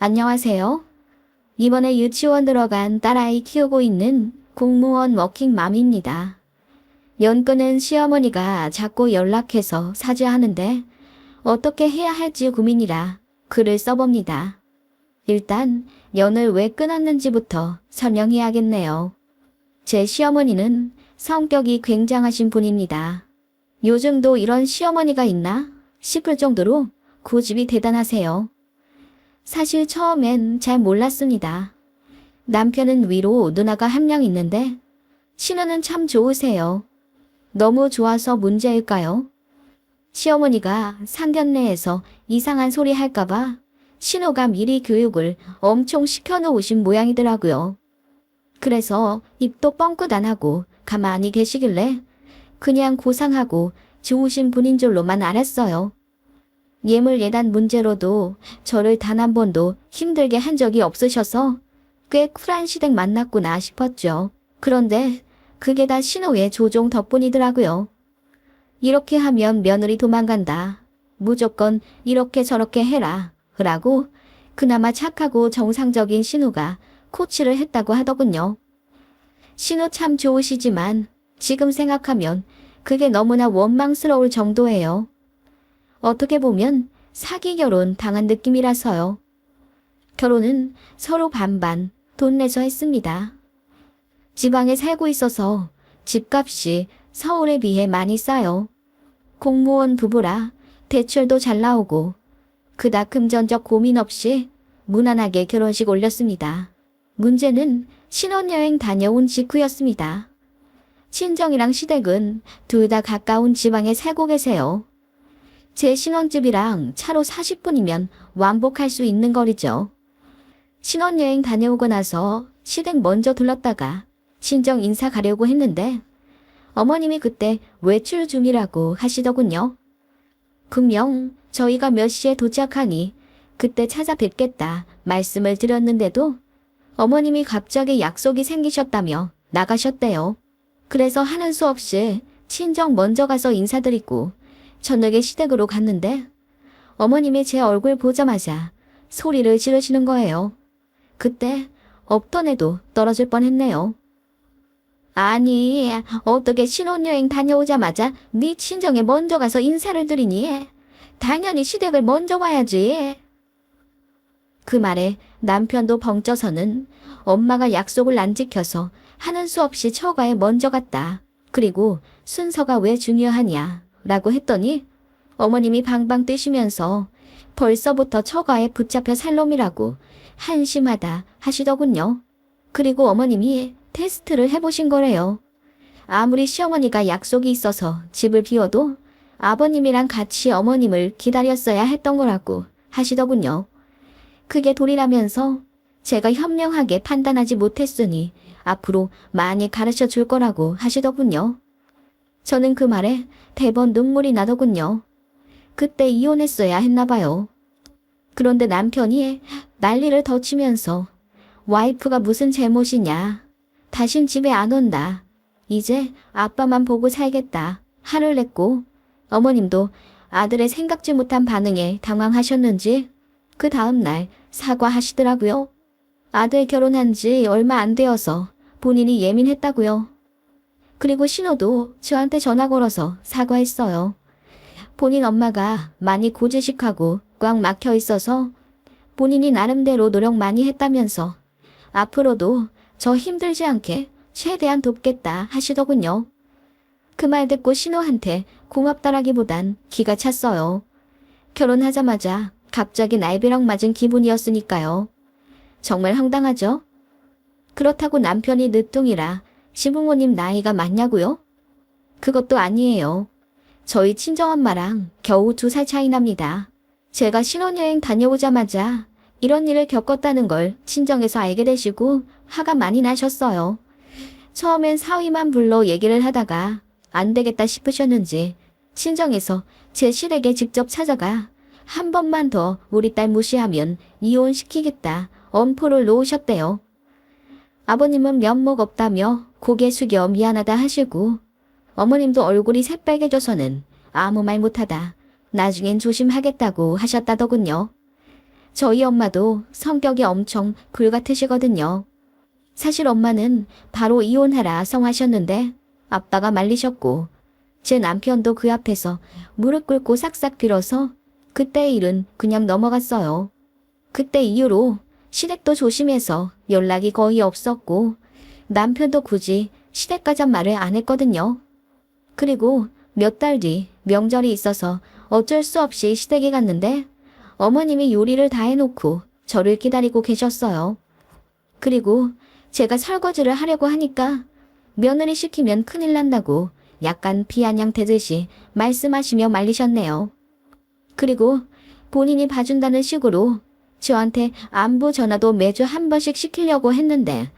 안녕하세요. 이번에 유치원 들어간 딸아이 키우고 있는 공무원 워킹맘입니다. 연근은 시어머니가 자꾸 연락해서 사죄하는데 어떻게 해야 할지 고민이라 글을 써봅니다. 일단 연을 왜 끊었는지부터 설명해야겠네요. 제 시어머니는 성격이 굉장하신 분입니다. 요즘도 이런 시어머니가 있나 싶을 정도로 고집이 대단하세요. 사실 처음엔 잘 몰랐습니다. 남편은 위로 누나가 한 명 있는데 신우는 참 좋으세요. 너무 좋아서 문제일까요? 시어머니가 상견례에서 이상한 소리 할까봐 신우가 미리 교육을 엄청 시켜놓으신 모양이더라고요. 그래서 입도 뻥끗 안 하고 가만히 계시길래 그냥 고상하고 좋으신 분인 줄로만 알았어요. 예물 예단 문제로도 저를 단 한 번도 힘들게 한 적이 없으셔서 꽤 쿨한 시댁 만났구나 싶었죠. 그런데 그게 다 신우의 조종 덕분이더라고요. 이렇게 하면 며느리 도망간다. 무조건 이렇게 저렇게 해라. 라고 그나마 착하고 정상적인 신우가 코치를 했다고 하더군요. 신우 참 좋으시지만 지금 생각하면 그게 너무나 원망스러울 정도예요. 어떻게 보면 사기 결혼 당한 느낌이라서요. 결혼은 서로 반반 돈 내서 했습니다. 지방에 살고 있어서 집값이 서울에 비해 많이 싸요. 공무원 부부라 대출도 잘 나오고 그닥 금전적 고민 없이 무난하게 결혼식 올렸습니다. 문제는 신혼여행 다녀온 직후였습니다. 친정이랑 시댁은 둘 다 가까운 지방에 살고 계세요. 제 신혼집이랑 차로 40분이면 왕복할 수 있는 거리죠. 신혼여행 다녀오고 나서 시댁 먼저 들렀다가 친정 인사 가려고 했는데 어머님이 그때 외출 중이라고 하시더군요. 분명 저희가 몇 시에 도착하니 그때 찾아뵙겠다 말씀을 드렸는데도 어머님이 갑자기 약속이 생기셨다며 나가셨대요. 그래서 하는 수 없이 친정 먼저 가서 인사드리고 저녁에 시댁으로 갔는데 어머님이 제 얼굴 보자마자 소리를 지르시는 거예요. 그때 없던 애도 떨어질 뻔했네요. 아니, 어떻게 신혼여행 다녀오자마자 네 친정에 먼저 가서 인사를 드리니? 당연히 시댁을 먼저 와야지. 그 말에 남편도 벙쪄서는 엄마가 약속을 안 지켜서 하는 수 없이 처가에 먼저 갔다. 그리고 순서가 왜 중요하냐? 라고 했더니 어머님이 방방 뜨시면서 벌써부터 처가에 붙잡혀 살 놈이라고 한심하다 하시더군요. 그리고 어머님이 테스트를 해보신 거래요. 아무리 시어머니가 약속이 있어서 집을 비워도 아버님이랑 같이 어머님을 기다렸어야 했던 거라고 하시더군요. 그게 도리라면서 제가 현명하게 판단하지 못했으니 앞으로 많이 가르쳐 줄 거라고 하시더군요. 저는 그 말에 대번 눈물이 나더군요. 그때 이혼했어야 했나 봐요. 그런데 남편이 난리를 더 치면서 와이프가 무슨 잘못이냐. 다신 집에 안 온다. 이제 아빠만 보고 살겠다. 화를 냈고 어머님도 아들의 생각지 못한 반응에 당황하셨는지 그 다음날 사과하시더라고요. 아들 결혼한 지 얼마 안 되어서 본인이 예민했다고요. 그리고 신호도 저한테 전화 걸어서 사과했어요. 본인 엄마가 많이 고지식하고 꽉 막혀 있어서 본인이 나름대로 노력 많이 했다면서 앞으로도 저 힘들지 않게 최대한 돕겠다 하시더군요. 그 말 듣고 신호한테 고맙다라기보단 기가 찼어요. 결혼하자마자 갑자기 날벼락 맞은 기분이었으니까요. 정말 황당하죠? 그렇다고 남편이 늦둥이라 시부모님 나이가 많냐고요? 그것도 아니에요. 저희 친정엄마랑 겨우 2살 차이 납니다. 제가 신혼여행 다녀오자마자 이런 일을 겪었다는 걸 친정에서 알게 되시고 화가 많이 나셨어요. 처음엔 사위만 불러 얘기를 하다가 안 되겠다 싶으셨는지 친정에서 제 시댁에 직접 찾아가 한 번만 더 우리 딸 무시하면 이혼시키겠다 엄포를 놓으셨대요. 아버님은 면목 없다며 고개 숙여 미안하다 하시고 어머님도 얼굴이 새빨개져서는 아무 말 못하다 나중엔 조심하겠다고 하셨다더군요. 저희 엄마도 성격이 엄청 불같으시거든요. 사실 엄마는 바로 이혼하라 성하셨는데 아빠가 말리셨고 제 남편도 그 앞에서 무릎 꿇고 싹싹 빌어서 그때 일은 그냥 넘어갔어요. 그때 이후로 시댁도 조심해서 연락이 거의 없었고 남편도 굳이 시댁 가잔 말을 안 했거든요. 그리고 몇 달 뒤 명절이 있어서 어쩔 수 없이 시댁에 갔는데 어머님이 요리를 다 해놓고 저를 기다리고 계셨어요. 그리고 제가 설거지를 하려고 하니까 며느리 시키면 큰일 난다고 약간 비아냥대듯이 말씀하시며 말리셨네요. 그리고 본인이 봐준다는 식으로 저한테 안부 전화도 매주 한 번씩 시키려고 했는데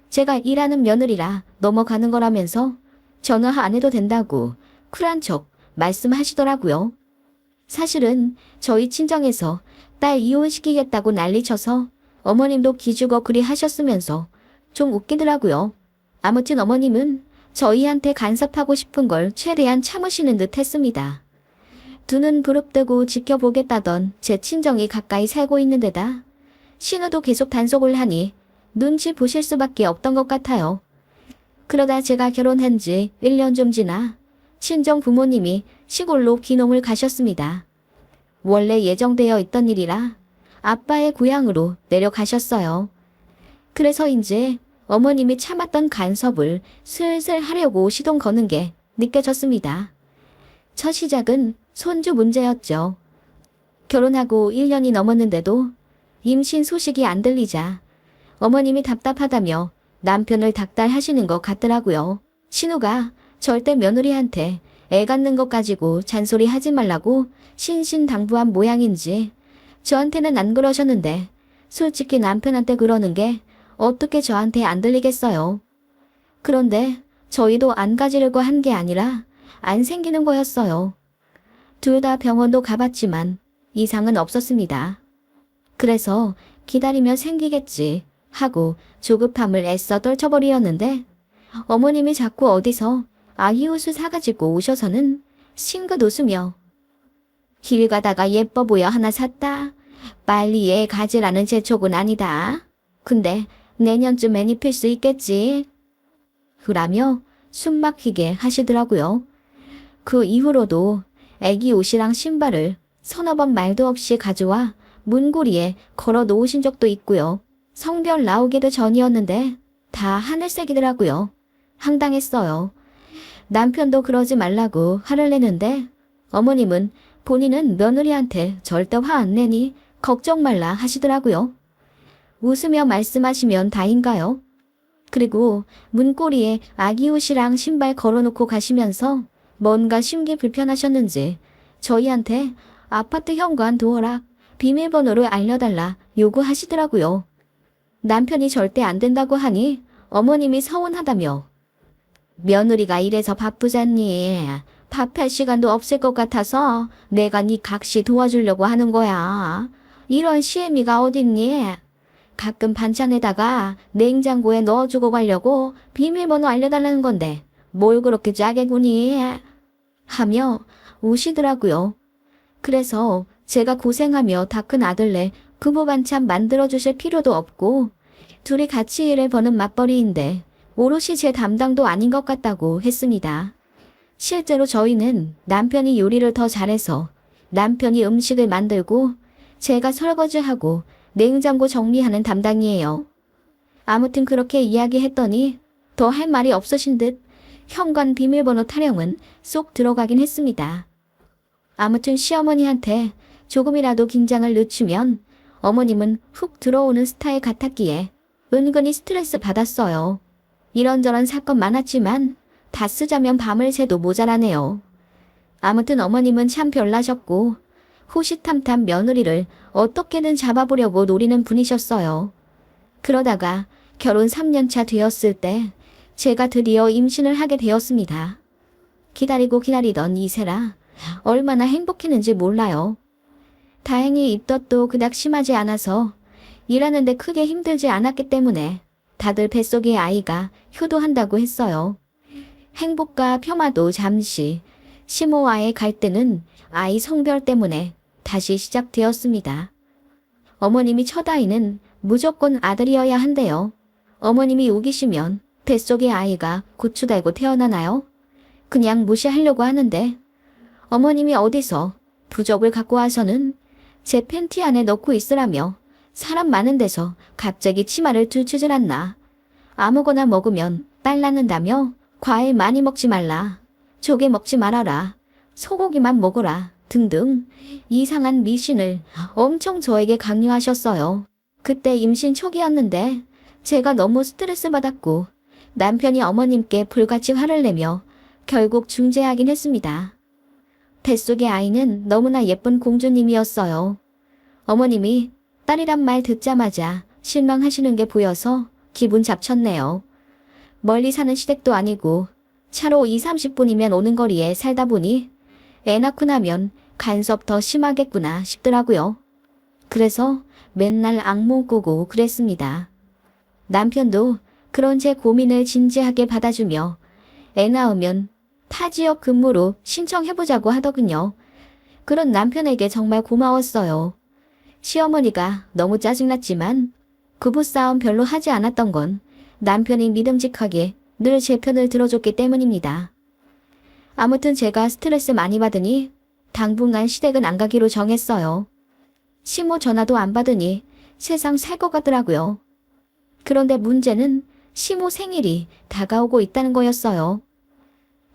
제가 일하는 며느리라 넘어가는 거라면서 전화 안 해도 된다고 쿨한 척 말씀하시더라고요. 사실은 저희 친정에서 딸 이혼시키겠다고 난리쳐서 어머님도 기죽어 그리 하셨으면서 좀 웃기더라고요. 아무튼 어머님은 저희한테 간섭하고 싶은 걸 최대한 참으시는 듯 했습니다. 두 눈 부릅뜨고 지켜보겠다던 제 친정이 가까이 살고 있는 데다 신우도 계속 단속을 하니 눈치 보실 수밖에 없던 것 같아요. 그러다 제가 결혼한 지 1년 좀 지나 친정 부모님이 시골로 귀농을 가셨습니다. 원래 예정되어 있던 일이라 아빠의 고향으로 내려가셨어요. 그래서 이제 어머님이 참았던 간섭을 슬슬 하려고 시동 거는 게 느껴졌습니다. 첫 시작은 손주 문제였죠. 결혼하고 1년이 넘었는데도 임신 소식이 안 들리자 어머님이 답답하다며 남편을 닥달하시는 것 같더라고요. 신우가 절대 며느리한테 애 갖는 것 가지고 잔소리 하지 말라고 신신당부한 모양인지 저한테는 안 그러셨는데 솔직히 남편한테 그러는 게 어떻게 저한테 안 들리겠어요. 그런데 저희도 안 가지려고 한 게 아니라 안 생기는 거였어요. 둘 다 병원도 가봤지만 이상은 없었습니다. 그래서 기다리면 생기겠지 하고 조급함을 애써 떨쳐버리었는데 어머님이 자꾸 어디서 아기옷을 사가지고 오셔서는 싱긋 웃으며 길 가다가 예뻐 보여 하나 샀다. 빨리 얘 가지라는 재촉은 아니다. 근데 내년쯤엔 입힐 수 있겠지. 그라며 숨막히게 하시더라고요. 그 이후로도 애기 옷이랑 신발을 서너 번 말도 없이 가져와 문고리에 걸어 놓으신 적도 있고요. 성별 나오기도 전이었는데 다 하늘색이더라고요. 황당했어요. 남편도 그러지 말라고 화를 내는데 어머님은 본인은 며느리한테 절대 화 안 내니 걱정 말라 하시더라고요. 웃으며 말씀하시면 다인가요? 그리고 문고리에 아기 옷이랑 신발 걸어놓고 가시면서 뭔가 심기 불편하셨는지 저희한테 아파트 현관 도어락 비밀번호를 알려달라 요구하시더라고요. 남편이 절대 안 된다고 하니 어머님이 서운하다며 며느리가 이래서 바쁘잖니. 밥할 시간도 없을 것 같아서 내가 네 각시 도와주려고 하는 거야. 이런 시애미가 어딨니? 가끔 반찬에다가 냉장고에 넣어주고 가려고 비밀번호 알려달라는 건데 뭘 그렇게 짜게 구니? 하며 우시더라고요. 그래서 제가 고생하며 다 큰 아들네 부부 반찬 만들어주실 필요도 없고 둘이 같이 일을 버는 맞벌이인데 오롯이 제 담당도 아닌 것 같다고 했습니다. 실제로 저희는 남편이 요리를 더 잘해서 남편이 음식을 만들고 제가 설거지하고 냉장고 정리하는 담당이에요. 아무튼 그렇게 이야기했더니 더 할 말이 없으신 듯 현관 비밀번호 타령은 쏙 들어가긴 했습니다. 아무튼 시어머니한테 조금이라도 긴장을 늦추면 어머님은 훅 들어오는 스타일 같았기에 은근히 스트레스 받았어요. 이런저런 사건 많았지만 다 쓰자면 밤을 새도 모자라네요. 아무튼 어머님은 참 별나셨고 호시탐탐 며느리를 어떻게든 잡아보려고 노리는 분이셨어요. 그러다가 결혼 3년차 되었을 때 제가 드디어 임신을 하게 되었습니다. 기다리고 기다리던 이세라 얼마나 행복했는지 몰라요. 다행히 입덧도 그닥 심하지 않아서 일하는데 크게 힘들지 않았기 때문에 다들 뱃속의 아이가 효도한다고 했어요. 행복과 폄하도 잠시, 시모와의 갈등은 아이 성별 때문에 다시 시작되었습니다. 어머님이 첫 아이는 무조건 아들이어야 한대요. 어머님이 우기시면 뱃속의 아이가 고추 달고 태어나나요? 그냥 무시하려고 하는데 어머님이 어디서 부적을 갖고 와서는 제 팬티 안에 넣고 있으라며 사람 많은 데서 갑자기 치마를 들추질 않나. 아무거나 먹으면 딸 낳는다며 과일 많이 먹지 말라. 조개 먹지 말아라. 소고기만 먹어라. 등등 이상한 미신을 엄청 저에게 강요하셨어요. 그때 임신 초기였는데 제가 너무 스트레스 받았고 남편이 어머님께 불같이 화를 내며 결국 중재하긴 했습니다. 뱃속의 아이는 너무나 예쁜 공주님이었어요. 어머님이 딸이란 말 듣자마자 실망하시는 게 보여서 기분 잡쳤네요. 멀리 사는 시댁도 아니고 차로 20-30분이면 오는 거리에 살다 보니 애 낳고 나면 간섭 더 심하겠구나 싶더라고요. 그래서 맨날 악몽 꾸고 그랬습니다. 남편도 그런 제 고민을 진지하게 받아주며 애 낳으면 타 지역 근무로 신청해보자고 하더군요. 그런 남편에게 정말 고마웠어요. 시어머니가 너무 짜증났지만 부부싸움 별로 하지 않았던 건 남편이 믿음직하게 늘 제 편을 들어줬기 때문입니다. 아무튼 제가 스트레스 많이 받으니 당분간 시댁은 안 가기로 정했어요. 시모 전화도 안 받으니 세상 살 것 같더라고요. 그런데 문제는 시모 생일이 다가오고 있다는 거였어요.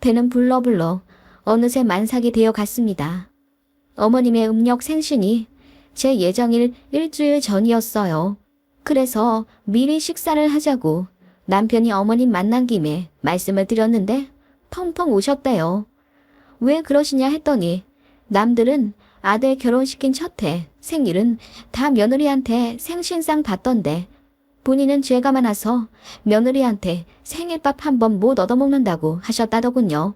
배는 불러불러 어느새 만삭이 되어 갔습니다. 어머님의 음력 생신이 제 예정일 일주일 전이었어요. 그래서 미리 식사를 하자고 남편이 어머님 만난 김에 말씀을 드렸는데 펑펑 우셨대요. 왜 그러시냐 했더니 남들은 아들 결혼시킨 첫해 생일은 다 며느리한테 생신상 받던데 본인은 죄가 많아서 며느리한테 생일밥 한 번 못 얻어먹는다고 하셨다더군요.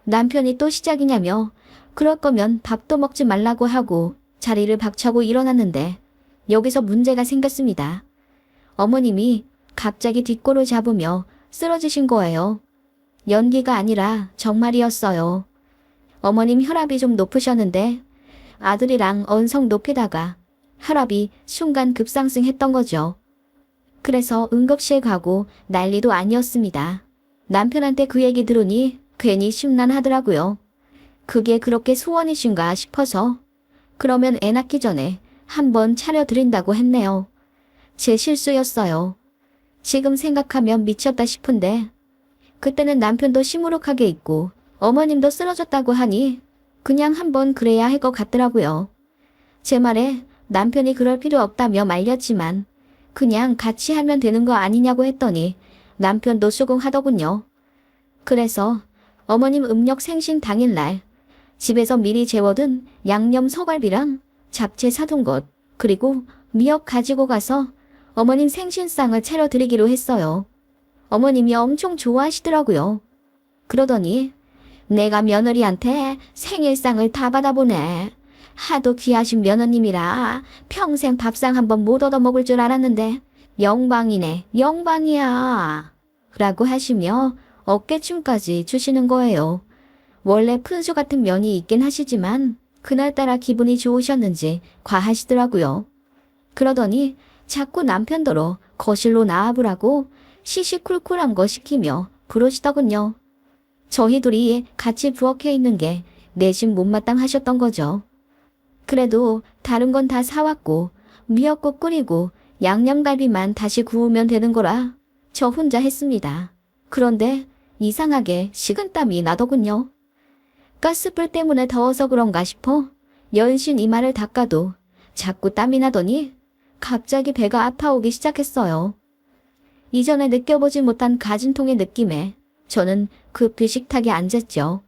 남편이 또 시작이냐며 그럴 거면 밥도 먹지 말라고 하고 자리를 박차고 일어났는데 여기서 문제가 생겼습니다. 어머님이 갑자기 뒷골을 잡으며 쓰러지신 거예요. 연기가 아니라 정말이었어요. 어머님 혈압이 좀 높으셨는데 아들이랑 언성 높이다가 혈압이 순간 급상승했던 거죠. 그래서 응급실 가고 난리도 아니었습니다. 남편한테 그 얘기 들으니 괜히 심란하더라고요. 그게 그렇게 소원이신가 싶어서 그러면 애 낳기 전에 한번 차려드린다고 했네요. 제 실수였어요. 지금 생각하면 미쳤다 싶은데 그때는 남편도 시무룩하게 있고 어머님도 쓰러졌다고 하니 그냥 한번 그래야 할 것 같더라고요. 제 말에 남편이 그럴 필요 없다며 말렸지만 그냥 같이 하면 되는 거 아니냐고 했더니 남편도 수긍하더군요. 그래서 어머님 음력 생신 당일날 집에서 미리 재워둔 양념 소갈비랑 잡채 사둔 것 그리고 미역 가지고 가서 어머님 생신상을 차려드리기로 했어요. 어머님이 엄청 좋아하시더라고요. 그러더니 내가 며느리한테 생일상을 다 받아보네. 하도 귀하신 며느님이라 평생 밥상 한 번 못 얻어먹을 줄 알았는데 영광이네, 영광이야. 라고 하시며 어깨춤까지 주시는 거예요. 원래 푼수 같은 면이 있긴 하시지만 그날따라 기분이 좋으셨는지 과하시더라고요. 그러더니 자꾸 남편더러 거실로 나와보라고 시시쿨쿨한 거 시키며 부르시더군요. 저희 둘이 같이 부엌에 있는 게 내심 못마땅하셨던 거죠. 그래도 다른 건 다 사왔고 미역국 끓이고 양념갈비만 다시 구우면 되는 거라 저 혼자 했습니다. 그런데 이상하게 식은땀이 나더군요. 가스불 때문에 더워서 그런가 싶어 연신 이마를 닦아도 자꾸 땀이 나더니 갑자기 배가 아파오기 시작했어요. 이전에 느껴보지 못한 가진통의 느낌에 저는 급히 식탁에 앉았죠.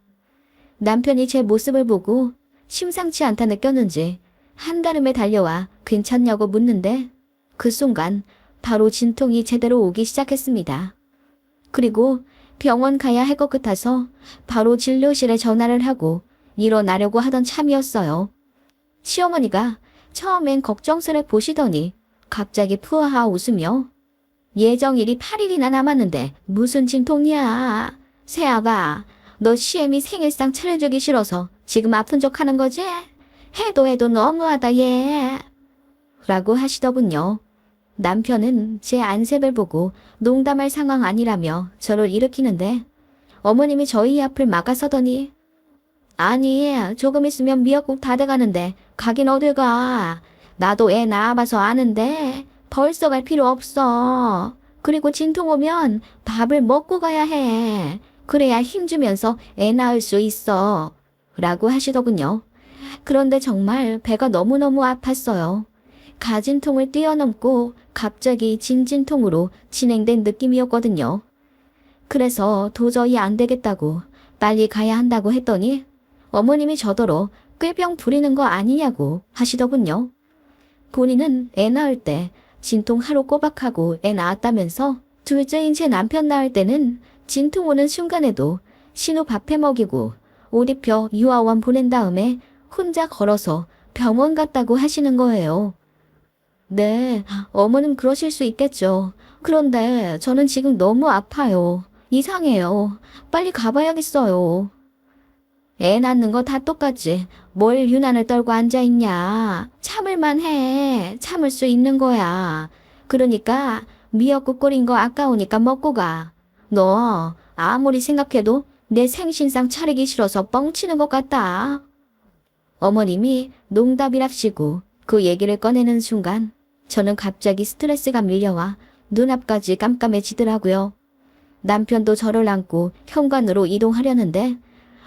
남편이 제 모습을 보고 심상치 않다 느꼈는지 한달음에 달려와 괜찮냐고 묻는데 그 순간 바로 진통이 제대로 오기 시작했습니다. 그리고 병원 가야 할 것 같아서 바로 진료실에 전화를 하고 일어나려고 하던 참이었어요. 시어머니가 처음엔 걱정스레 보시더니 갑자기 푸하하 웃으며 예정일이 8일이나 남았는데 무슨 진통이야. 새아가 너 시애미 생일상 차려주기 싫어서 지금 아픈 척 하는 거지? 해도 너무하다 얘. 라고 하시더군요. 남편은 제 안색을 보고 농담할 상황 아니라며 저를 일으키는데 어머님이 저희 앞을 막아서더니 아니 조금 있으면 미역국 다 돼가는데 가긴 어딜 가. 나도 애 낳아봐서 아는데 벌써 갈 필요 없어. 그리고 진통 오면 밥을 먹고 가야 해. 그래야 힘주면서 애 낳을 수 있어. 라고 하시더군요. 그런데 정말 배가 너무너무 아팠어요. 가진통을 뛰어넘고 갑자기 진진통으로 진행된 느낌이었거든요. 그래서 도저히 안 되겠다고 빨리 가야 한다고 했더니 어머님이 저더러 꾀병 부리는 거 아니냐고 하시더군요. 본인은 애 낳을 때 진통 하루 꼬박하고 애 낳았다면서 둘째인 제 남편 낳을 때는 진통 오는 순간에도 신우 밥 해먹이고 옷 입혀 유아원 보낸 다음에 혼자 걸어서 병원 갔다고 하시는 거예요. 네, 어머님 그러실 수 있겠죠. 그런데 저는 지금 너무 아파요. 이상해요. 빨리 가봐야겠어요. 애 낳는 거 다 똑같지. 뭘 유난을 떨고 앉아있냐. 참을만 해. 참을 수 있는 거야. 그러니까 미역국 끓인 거 아까우니까 먹고 가. 너 아무리 생각해도 내 생신상 차리기 싫어서 뻥치는 것 같다. 어머님이 농담이랍시고 그 얘기를 꺼내는 순간 저는 갑자기 스트레스가 밀려와 눈앞까지 깜깜해지더라고요. 남편도 저를 안고 현관으로 이동하려는데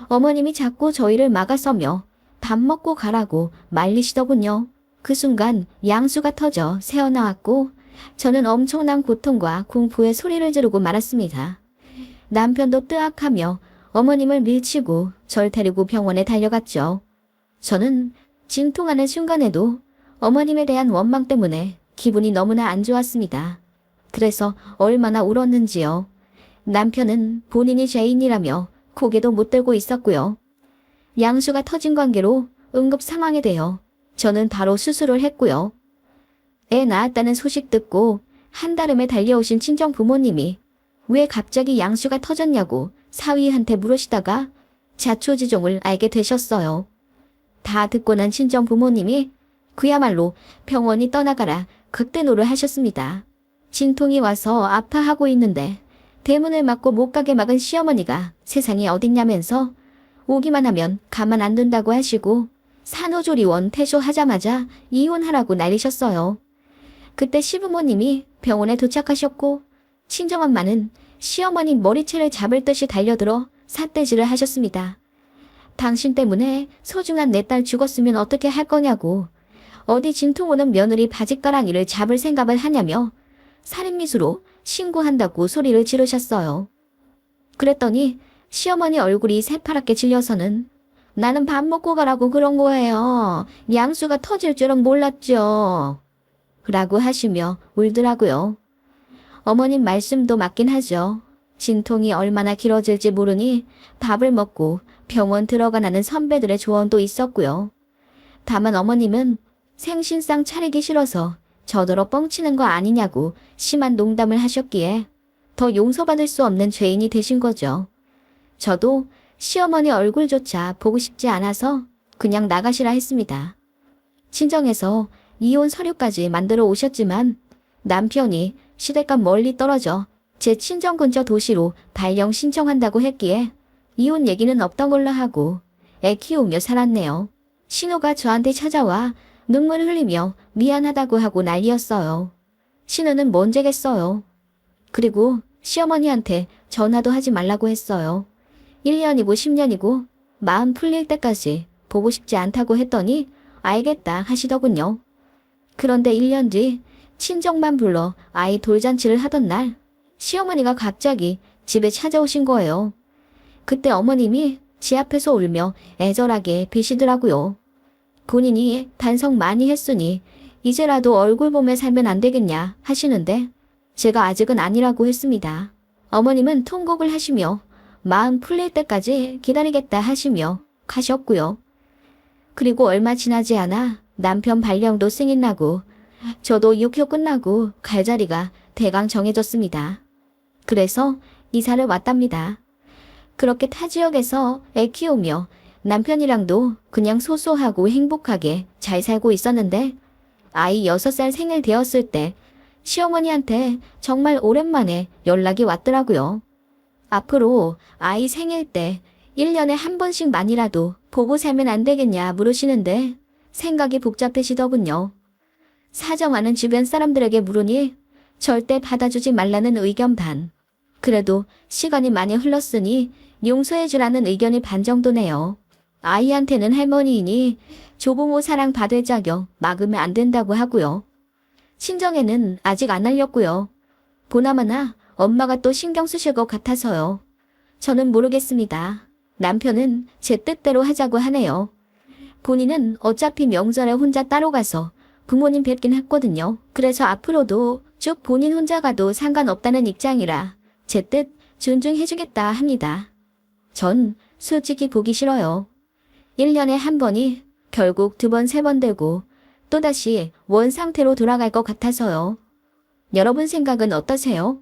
어머님이 자꾸 저희를 막아서며 밥 먹고 가라고 말리시더군요. 그 순간 양수가 터져 새어나왔고 저는 엄청난 고통과 공포의 소리를 지르고 말았습니다. 남편도 뜨악하며 어머님을 밀치고 절 데리고 병원에 달려갔죠. 저는 진통하는 순간에도 어머님에 대한 원망 때문에 기분이 너무나 안 좋았습니다. 그래서 얼마나 울었는지요. 남편은 본인이 죄인이라며 고개도 못 들고 있었고요. 양수가 터진 관계로 응급 상황에 대여 저는 바로 수술을 했고요. 애 낳았다는 소식 듣고 한달음에 달려오신 친정 부모님이 왜 갑자기 양수가 터졌냐고 사위한테 물으시다가 자초지종을 알게 되셨어요. 다 듣고 난 친정 부모님이 그야말로 병원이 떠나가라 극대노를 하셨습니다. 진통이 와서 아파하고 있는데 대문을 막고 못 가게 막은 시어머니가 세상에 어딨냐면서 오기만 하면 가만 안 둔다고 하시고 산후조리원 퇴소하자마자 이혼하라고 난리셨어요. 그때 시부모님이 병원에 도착하셨고 친정엄마는 시어머니 머리채를 잡을 듯이 달려들어 삿대질을 하셨습니다. 당신 때문에 소중한 내 딸 죽었으면 어떻게 할 거냐고 어디 진통 오는 며느리 바짓가랑이를 잡을 생각을 하냐며 살인미수로 신고한다고 소리를 지르셨어요. 그랬더니 시어머니 얼굴이 새파랗게 질려서는 나는 밥 먹고 가라고 그런 거예요. 양수가 터질 줄은 몰랐죠. 라고 하시며 울더라고요. 어머님 말씀도 맞긴 하죠. 진통이 얼마나 길어질지 모르니 밥을 먹고 병원 들어가라는 선배들의 조언도 있었고요. 다만 어머님은 생신상 차리기 싫어서 저더러 뻥치는 거 아니냐고 심한 농담을 하셨기에 더 용서받을 수 없는 죄인이 되신 거죠. 저도 시어머니 얼굴조차 보고 싶지 않아서 그냥 나가시라 했습니다. 친정에서 이혼 서류까지 만들어 오셨지만 남편이 시댁과 멀리 떨어져 제 친정 근처 도시로 발령 신청한다고 했기에 이혼 얘기는 없던 걸로 하고 애 키우며 살았네요. 신우가 저한테 찾아와 눈물 흘리며 미안하다고 하고 난리였어요. 신우는 뭔 죄겠어요. 그리고 시어머니한테 전화도 하지 말라고 했어요. 1년이고 10년이고 마음 풀릴 때까지 보고 싶지 않다고 했더니 알겠다 하시더군요. 그런데 1년 뒤 친정만 불러 아이 돌잔치를 하던 날 시어머니가 갑자기 집에 찾아오신 거예요. 그때 어머님이 지 앞에서 울며 애절하게 비시더라고요. 본인이 반성 많이 했으니 이제라도 얼굴 보며 살면 안 되겠냐 하시는데 제가 아직은 아니라고 했습니다. 어머님은 통곡을 하시며 마음 풀릴 때까지 기다리겠다 하시며 가셨고요. 그리고 얼마 지나지 않아 남편 발령도 승인 나고 저도 6교 끝나고 갈 자리가 대강 정해졌습니다. 그래서 이사를 왔답니다. 그렇게 타 지역에서 애 키우며 남편이랑도 그냥 소소하고 행복하게 잘 살고 있었는데 아이 6살 생일 되었을 때 시어머니한테 정말 오랜만에 연락이 왔더라고요. 앞으로 아이 생일 때 1년에 한 번씩만이라도 보고 살면 안 되겠냐 물으시는데 생각이 복잡해지더군요. 사정 아는 주변 사람들에게 물으니 절대 받아주지 말라는 의견 반. 그래도 시간이 많이 흘렀으니 용서해주라는 의견이 반 정도네요. 아이한테는 할머니이니 조부모 사랑 받을 자격 막으면 안 된다고 하고요. 친정에는 아직 안 알렸고요. 보나마나 엄마가 또 신경 쓰실 것 같아서요. 저는 모르겠습니다. 남편은 제 뜻대로 하자고 하네요. 본인은 어차피 명절에 혼자 따로 가서 부모님 뵙긴 했거든요. 그래서 앞으로도 쭉 본인 혼자 가도 상관없다는 입장이라 제 뜻 존중해주겠다 합니다. 전 솔직히 보기 싫어요. 1년에 한 번이 결국 2번, 3번 되고 또다시 원 상태로 돌아갈 것 같아서요. 여러분 생각은 어떠세요?